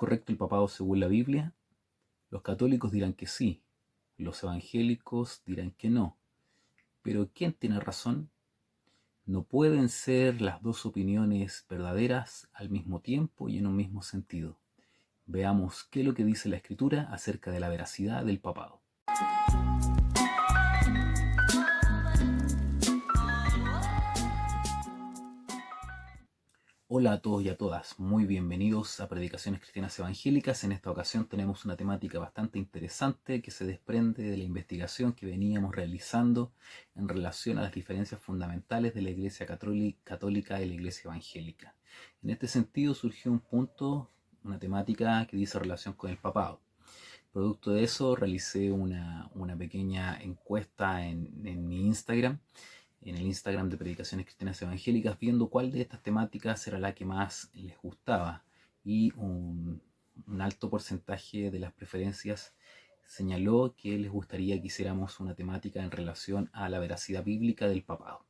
correcto el papado según la Biblia? Los católicos dirán que sí, los evangélicos dirán que no. Pero ¿quién tiene razón? No pueden ser las dos opiniones verdaderas al mismo tiempo y en un mismo sentido. Veamos qué es lo que dice la Escritura acerca de la veracidad del papado. Hola a todos y a todas, muy bienvenidos a Predicaciones Cristianas Evangélicas. En esta ocasión tenemos una temática bastante interesante que se desprende de la investigación que veníamos realizando en relación a las diferencias fundamentales de la Iglesia Católica y la Iglesia Evangélica. En este sentido surgió un punto, una temática que dice relación con el papado. Producto de eso realicé una pequeña encuesta en mi Instagram, en el Instagram de Predicaciones Cristianas Evangélicas, viendo cuál de estas temáticas era la que más les gustaba, y un alto porcentaje de las preferencias señaló que les gustaría que hiciéramos una temática en relación a la veracidad bíblica del papado.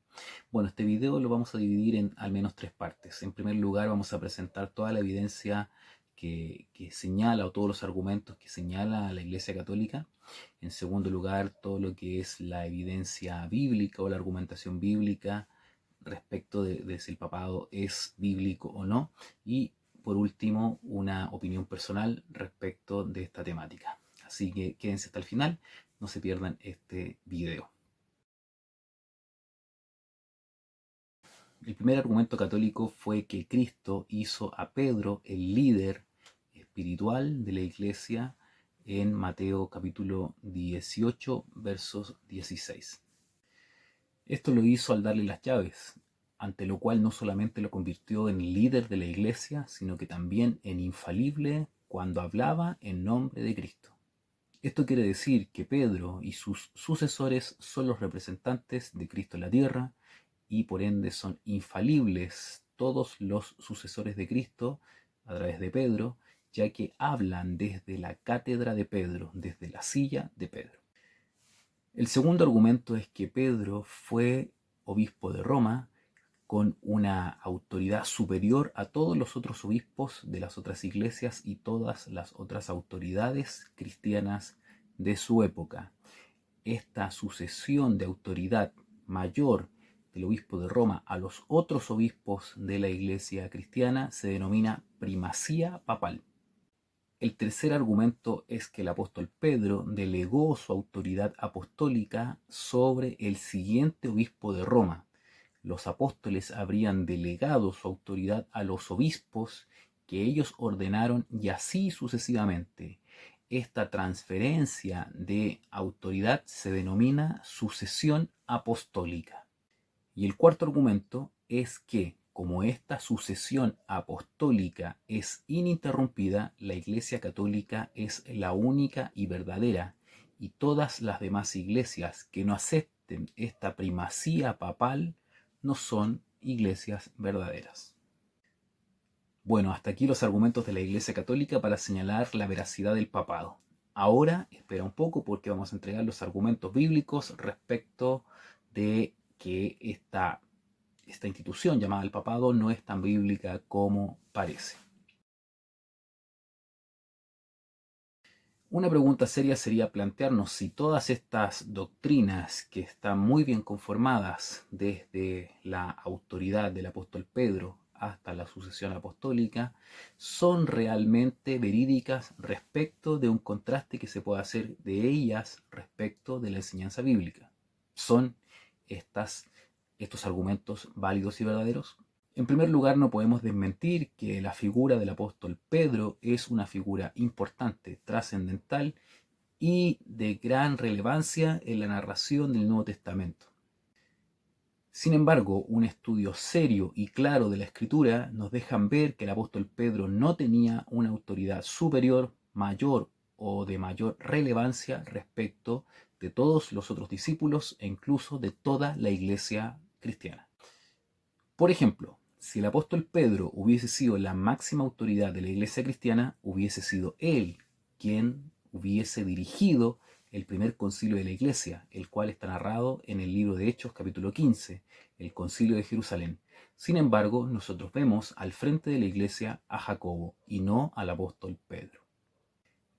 Bueno, este video lo vamos a dividir en al menos 3 partes. En primer lugar, vamos a presentar toda la evidencia que señala, o todos los argumentos que señala la Iglesia Católica. En segundo lugar, todo lo que es la evidencia bíblica o la argumentación bíblica respecto de si el papado es bíblico o no. Y por último, una opinión personal respecto de esta temática. Así que quédense hasta el final, no se pierdan este video. El primer argumento católico fue que Cristo hizo a Pedro el líder espiritual de la iglesia en Mateo capítulo 18, versos 16. Esto lo hizo al darle las llaves, ante lo cual no solamente lo convirtió en líder de la iglesia, sino que también en infalible cuando hablaba en nombre de Cristo. Esto quiere decir que Pedro y sus sucesores son los representantes de Cristo en la tierra, y por ende son infalibles todos los sucesores de Cristo a través de Pedro, ya que hablan desde la cátedra de Pedro, desde la silla de Pedro. El segundo argumento es que Pedro fue obispo de Roma con una autoridad superior a todos los otros obispos de las otras iglesias y todas las otras autoridades cristianas de su época. Esta sucesión de autoridad mayor del obispo de Roma a los otros obispos de la iglesia cristiana se denomina primacía papal. El tercer argumento es que el apóstol Pedro delegó su autoridad apostólica sobre el siguiente obispo de Roma. Los apóstoles habrían delegado su autoridad a los obispos que ellos ordenaron, y así sucesivamente. Esta transferencia de autoridad se denomina sucesión apostólica. Y el cuarto argumento es que, como esta sucesión apostólica es ininterrumpida, la Iglesia Católica es la única y verdadera, y todas las demás iglesias que no acepten esta primacía papal no son iglesias verdaderas. Bueno, hasta aquí los argumentos de la Iglesia Católica para señalar la veracidad del papado. Ahora espera un poco, porque vamos a entregar los argumentos bíblicos respecto de que esta institución llamada el papado no es tan bíblica como parece. Una pregunta seria sería plantearnos si todas estas doctrinas, que están muy bien conformadas desde la autoridad del apóstol Pedro hasta la sucesión apostólica, son realmente verídicas respecto de un contraste que se puede hacer de ellas respecto de la enseñanza bíblica. ¿Son estos argumentos válidos y verdaderos? En primer lugar, no podemos desmentir que la figura del apóstol Pedro es una figura importante, trascendental y de gran relevancia en la narración del Nuevo Testamento. Sin embargo, un estudio serio y claro de la Escritura nos deja ver que el apóstol Pedro no tenía una autoridad superior, mayor o de mayor relevancia respecto de todos los otros discípulos e incluso de toda la iglesia cristiana. Por ejemplo, si el apóstol Pedro hubiese sido la máxima autoridad de la iglesia cristiana, hubiese sido él quien hubiese dirigido el primer concilio de la iglesia, el cual está narrado en el libro de Hechos capítulo 15, el concilio de Jerusalén. Sin embargo, nosotros vemos al frente de la iglesia a Jacobo y no al apóstol Pedro.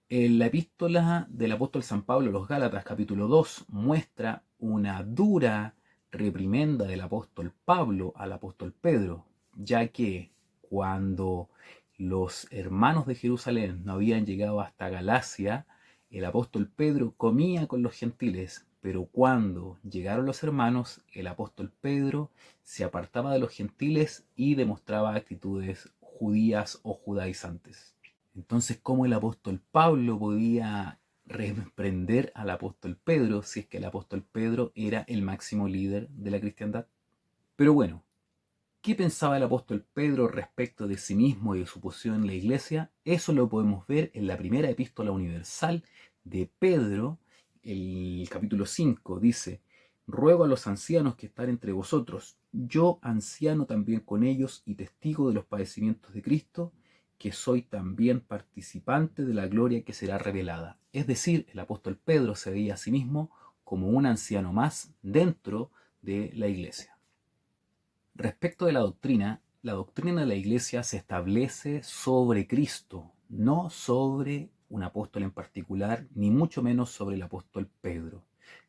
En la epístola del apóstol San Pablo a los Gálatas, capítulo 2, muestra una dura reprimenda del apóstol Pablo al apóstol Pedro, ya que cuando los hermanos de Jerusalén no habían llegado hasta Galacia, el apóstol Pedro comía con los gentiles, pero cuando llegaron los hermanos, el apóstol Pedro se apartaba de los gentiles y demostraba actitudes judías o judaizantes. Entonces, ¿cómo el apóstol Pablo podía reprender al apóstol Pedro si es que el apóstol Pedro era el máximo líder de la cristiandad? Pero bueno, ¿qué pensaba el apóstol Pedro respecto de sí mismo y de su posición en la iglesia? Eso lo podemos ver en la primera epístola universal de Pedro, el capítulo 5, dice: ruego a los ancianos que están entre vosotros, yo anciano también con ellos y testigo de los padecimientos de Cristo, que soy también participante de la gloria que será revelada. Es decir, el apóstol Pedro se veía a sí mismo como un anciano más dentro de la iglesia. Respecto de la doctrina de la iglesia se establece sobre Cristo, no sobre un apóstol en particular, ni mucho menos sobre el apóstol Pedro.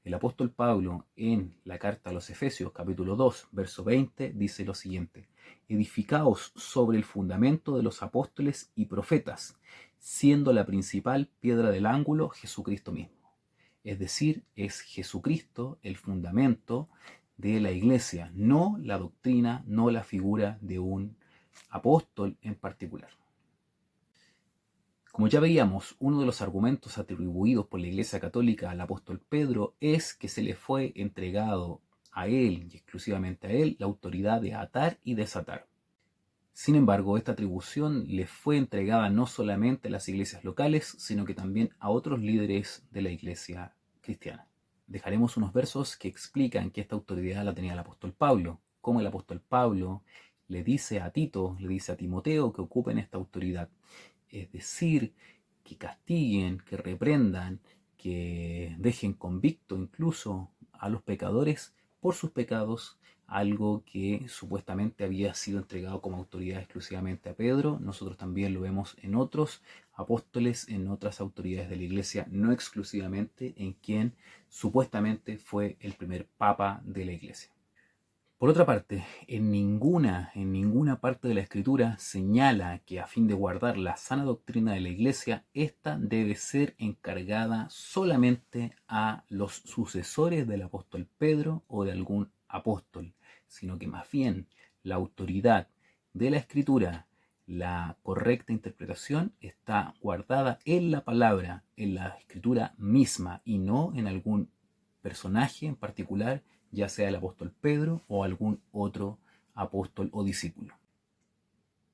El apóstol Pablo en la carta a los Efesios, capítulo 2, verso 20, dice lo siguiente: edificaos sobre el fundamento de los apóstoles y profetas, siendo la principal piedra del ángulo Jesucristo mismo. Es decir, es Jesucristo el fundamento de la iglesia, no la doctrina, no la figura de un apóstol en particular. Como ya veíamos, uno de los argumentos atribuidos por la Iglesia Católica al apóstol Pedro es que se le fue entregado a él y exclusivamente a él la autoridad de atar y desatar. Sin embargo, esta atribución le fue entregada no solamente a las iglesias locales, sino que también a otros líderes de la iglesia cristiana. Dejaremos unos versos que explican que esta autoridad la tenía el apóstol Pablo, cómo el apóstol Pablo le dice a Tito, le dice a Timoteo que ocupen esta autoridad. Es decir, que castiguen, que reprendan, que dejen convicto incluso a los pecadores por sus pecados, algo que supuestamente había sido entregado como autoridad exclusivamente a Pedro. Nosotros también lo vemos en otros apóstoles, en otras autoridades de la iglesia, no exclusivamente en quien supuestamente fue el primer papa de la iglesia. Por otra parte, en ninguna parte de la Escritura señala que a fin de guardar la sana doctrina de la Iglesia, esta debe ser encargada solamente a los sucesores del apóstol Pedro o de algún apóstol, sino que más bien la autoridad de la Escritura, la correcta interpretación, está guardada en la palabra, en la Escritura misma y no en algún personaje en particular, ya sea el apóstol Pedro o algún otro apóstol o discípulo.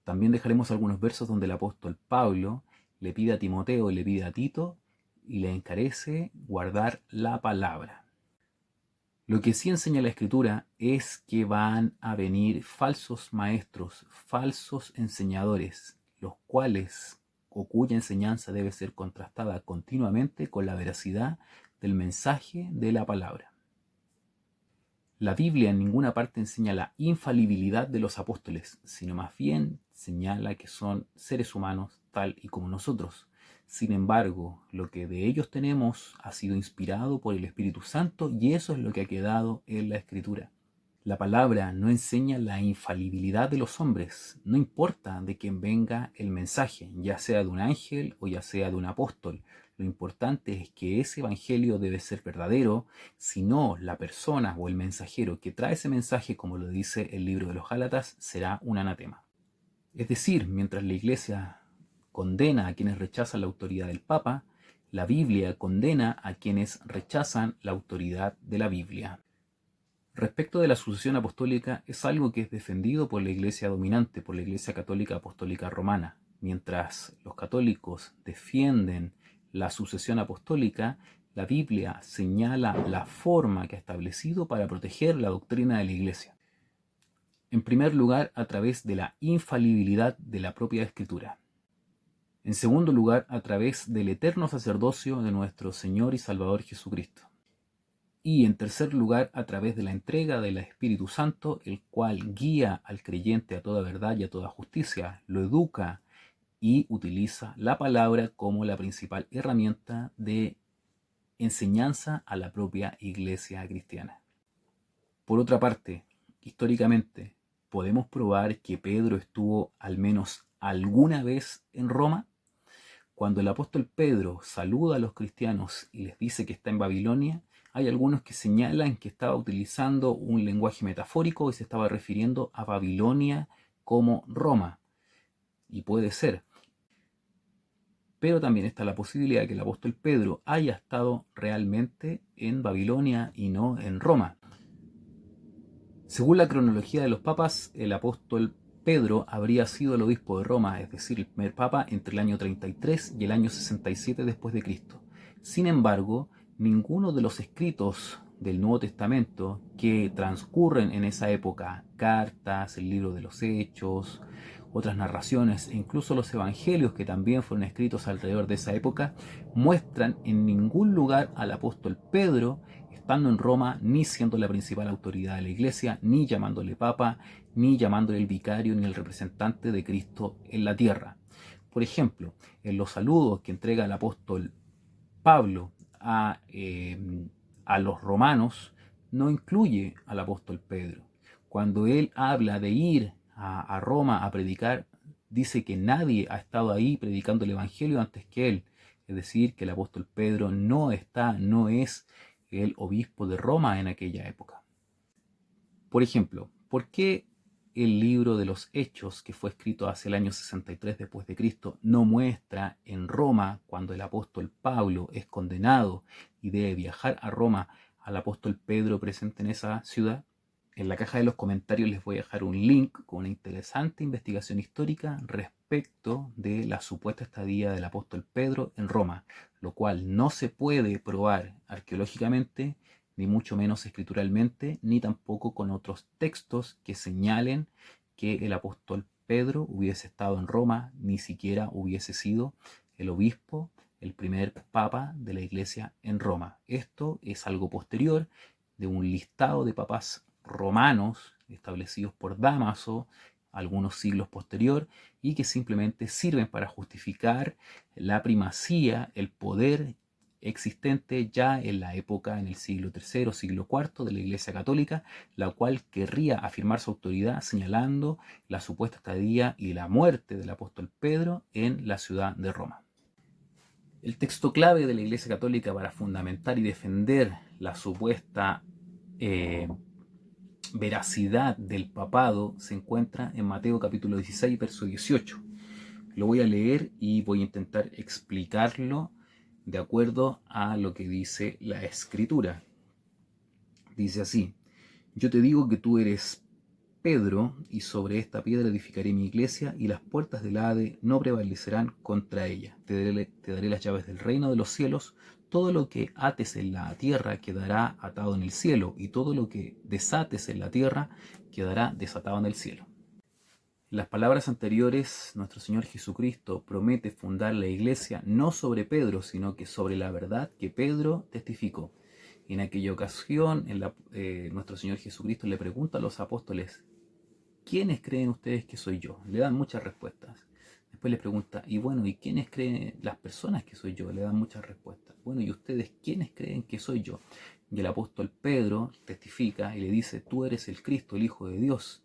También dejaremos algunos versos donde el apóstol Pablo le pide a Timoteo y le pide a Tito y le encarece guardar la palabra. Lo que sí enseña la Escritura es que van a venir falsos maestros, falsos enseñadores, los cuales o cuya enseñanza debe ser contrastada continuamente con la veracidad del mensaje de la palabra. La Biblia en ninguna parte enseña la infalibilidad de los apóstoles, sino más bien señala que son seres humanos tal y como nosotros. Sin embargo, lo que de ellos tenemos ha sido inspirado por el Espíritu Santo y eso es lo que ha quedado en la Escritura. La palabra no enseña la infalibilidad de los hombres, no importa de quién venga el mensaje, ya sea de un ángel o ya sea de un apóstol. Lo importante es que ese evangelio debe ser verdadero, si no, la persona o el mensajero que trae ese mensaje, como lo dice el libro de los Gálatas, será un anatema. Es decir, mientras la Iglesia condena a quienes rechazan la autoridad del Papa, la Biblia condena a quienes rechazan la autoridad de la Biblia. Respecto de la sucesión apostólica, es algo que es defendido por la Iglesia dominante, por la Iglesia Católica Apostólica Romana. Mientras los católicos defienden la sucesión apostólica, la Biblia señala la forma que ha establecido para proteger la doctrina de la Iglesia. En primer lugar, a través de la infalibilidad de la propia Escritura. En segundo lugar, a través del eterno sacerdocio de nuestro Señor y Salvador Jesucristo. Y en tercer lugar, a través de la entrega del Espíritu Santo, el cual guía al creyente a toda verdad y a toda justicia, lo educa y utiliza la palabra como la principal herramienta de enseñanza a la propia iglesia cristiana. Por otra parte, históricamente, ¿podemos probar que Pedro estuvo al menos alguna vez en Roma? Cuando el apóstol Pedro saluda a los cristianos y les dice que está en Babilonia, hay algunos que señalan que estaba utilizando un lenguaje metafórico y se estaba refiriendo a Babilonia como Roma. Y puede ser. Pero también está la posibilidad de que el apóstol Pedro haya estado realmente en Babilonia y no en Roma. Según la cronología de los papas, el apóstol Pedro habría sido el obispo de Roma, es decir, el primer papa entre el año 33 y el año 67 después de Cristo. Sin embargo, ninguno de los escritos del Nuevo Testamento que transcurren en esa época, cartas, el libro de los Hechos, otras narraciones e incluso los evangelios que también fueron escritos alrededor de esa época, muestran en ningún lugar al apóstol Pedro estando en Roma, ni siendo la principal autoridad de la iglesia, ni llamándole papa, ni llamándole el vicario, ni el representante de Cristo en la tierra. Por ejemplo, en los saludos que entrega el apóstol Pablo a los romanos, no incluye al apóstol Pedro. Cuando él habla de ir a Roma a predicar, dice que nadie ha estado ahí predicando el evangelio antes que él. Es decir, que el apóstol Pedro no es el obispo de Roma en aquella época. Por ejemplo, ¿por qué el libro de los Hechos, que fue escrito hacia el año 63 después de Cristo, no muestra en Roma, cuando el apóstol Pablo es condenado y debe viajar a Roma, al apóstol Pedro presente en esa ciudad? En la caja de los comentarios les voy a dejar un link con una interesante investigación histórica respecto de la supuesta estadía del apóstol Pedro en Roma, lo cual no se puede probar arqueológicamente, ni mucho menos escrituralmente, ni tampoco con otros textos que señalen que el apóstol Pedro hubiese estado en Roma, ni siquiera hubiese sido el obispo, el primer papa de la iglesia en Roma. Esto es algo posterior de un listado de papas romanos establecidos por Dámaso algunos siglos posterior y que simplemente sirven para justificar la primacía, el poder existente ya en la época, en el siglo III, siglo IV de la Iglesia Católica, la cual querría afirmar su autoridad señalando la supuesta estadía y la muerte del apóstol Pedro en la ciudad de Roma. El texto clave de la Iglesia Católica para fundamentar y defender la supuesta veracidad del papado se encuentra en Mateo capítulo 16, verso 18. Lo voy a leer y voy a intentar explicarlo de acuerdo a lo que dice la Escritura. Dice así: yo te digo que tú eres Pedro, y sobre esta piedra edificaré mi iglesia, y las puertas del Hade no prevalecerán contra ella. Te daré las llaves del reino de los cielos. Todo lo que ates en la tierra quedará atado en el cielo, y todo lo que desates en la tierra quedará desatado en el cielo. En las palabras anteriores, nuestro Señor Jesucristo promete fundar la iglesia no sobre Pedro, sino que sobre la verdad que Pedro testificó. En aquella ocasión, nuestro Señor Jesucristo le pregunta a los apóstoles: ¿quiénes creen ustedes que soy yo? Le dan muchas respuestas. Después les pregunta: y bueno, ¿y quiénes creen las personas que soy yo? Le dan muchas respuestas. Bueno, ¿y ustedes quiénes creen que soy yo? Y el apóstol Pedro testifica y le dice: tú eres el Cristo, el Hijo de Dios.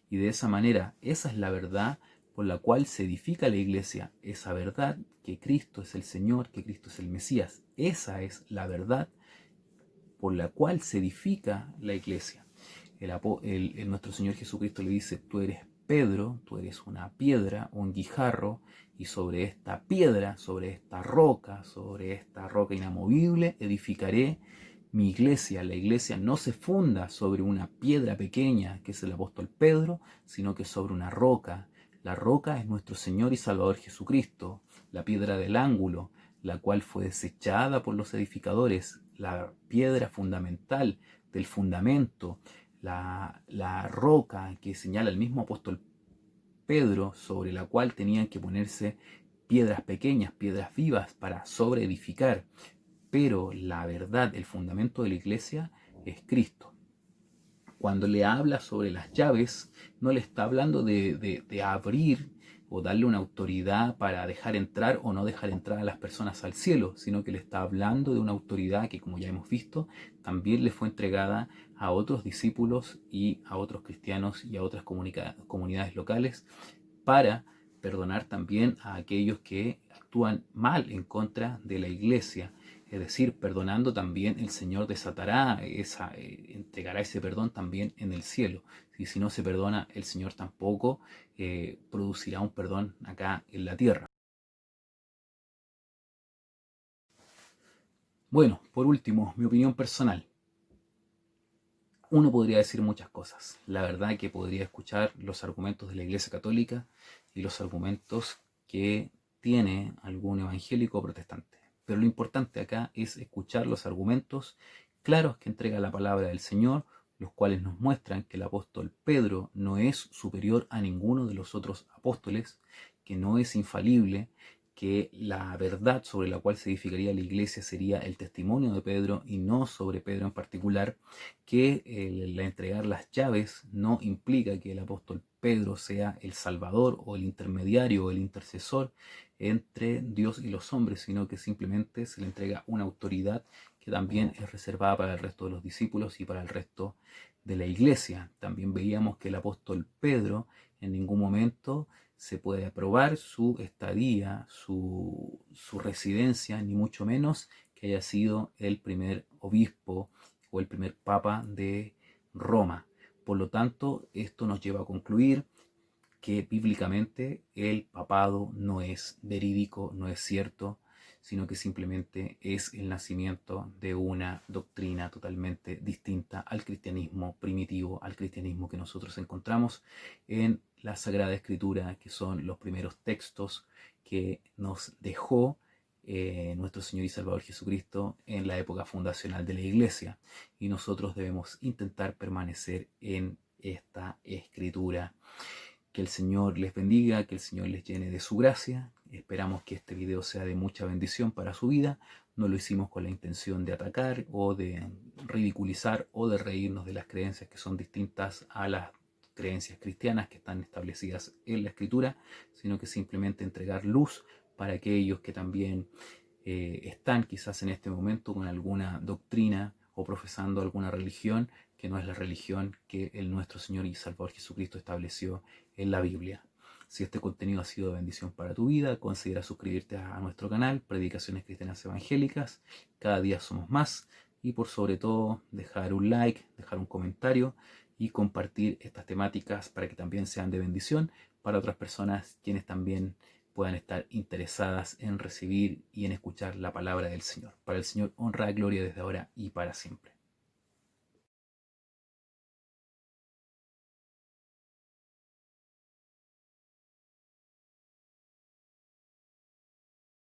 Y de esa manera, esa es la verdad por la cual se edifica la iglesia. Esa verdad que Cristo es el Señor, que Cristo es el Mesías. Esa es la verdad por la cual se edifica la iglesia. Nuestro Señor Jesucristo le dice: tú eres Pedro, tú eres una piedra, un guijarro, y sobre esta piedra, sobre esta roca inamovible, edificaré mi iglesia. La iglesia no se funda sobre una piedra pequeña, que es el apóstol Pedro, sino que sobre una roca. La roca es nuestro Señor y Salvador Jesucristo, la piedra del ángulo, la cual fue desechada por los edificadores, la piedra fundamental del fundamento, la roca que señala el mismo apóstol Pedro, sobre la cual tenían que ponerse piedras pequeñas, piedras vivas para sobreedificar. pero la verdad, el fundamento de la iglesia es Cristo. Cuando le habla sobre las llaves, no le está hablando de abrir o darle una autoridad para dejar entrar o no dejar entrar a las personas al cielo, sino que le está hablando de una autoridad que, como ya hemos visto, también le fue entregada a otros discípulos y a otros cristianos y a otras comunidades locales para perdonar también a aquellos que actúan mal en contra de la iglesia. Es decir, perdonando también el Señor desatará entregará ese perdón también en el cielo. Y si no se perdona, el Señor tampoco producirá un perdón acá en la tierra. Bueno, por último, mi opinión personal. Uno podría decir muchas cosas. La verdad que podría escuchar los argumentos de la Iglesia Católica y los argumentos que tiene algún evangélico o protestante. Pero lo importante acá es escuchar los argumentos claros que entrega la palabra del Señor, los cuales nos muestran que el apóstol Pedro no es superior a ninguno de los otros apóstoles, que no es infalible, que la verdad sobre la cual se edificaría la iglesia sería el testimonio de Pedro y no sobre Pedro en particular, que el entregar las llaves no implica que el apóstol Pedro sea el salvador o el intermediario o el intercesor entre Dios y los hombres, sino que simplemente se le entrega una autoridad que también es reservada para el resto de los discípulos y para el resto de la iglesia. También veíamos que el apóstol Pedro en ningún momento se puede aprobar su estadía, su residencia, ni mucho menos que haya sido el primer obispo o el primer papa de Roma. Por lo tanto, esto nos lleva a concluir que bíblicamente el papado no es verídico, no es cierto, sino que simplemente es el nacimiento de una doctrina totalmente distinta al cristianismo primitivo, al cristianismo que nosotros encontramos en la Sagrada Escritura, que son los primeros textos que nos dejó nuestro Señor y Salvador Jesucristo en la época fundacional de la Iglesia. Y nosotros debemos intentar permanecer en esta Escritura. Que el Señor les bendiga, que el Señor les llene de su gracia. Esperamos que este video sea de mucha bendición para su vida. No lo hicimos con la intención de atacar o de ridiculizar o de reírnos de las creencias que son distintas a las creencias cristianas que están establecidas en la Escritura, sino que simplemente entregar luz para aquellos que también están quizás en este momento con alguna doctrina o profesando alguna religión que no es la religión que el nuestro Señor y Salvador Jesucristo estableció en la Biblia. Si este contenido ha sido de bendición para tu vida, considera suscribirte a nuestro canal, Predicaciones Cristianas Evangélicas. Cada día somos más. Y por sobre todo, dejar un like, dejar un comentario y compartir estas temáticas para que también sean de bendición para otras personas quienes también puedan estar interesadas en recibir y en escuchar la palabra del Señor. Para el Señor honra y gloria desde ahora y para siempre.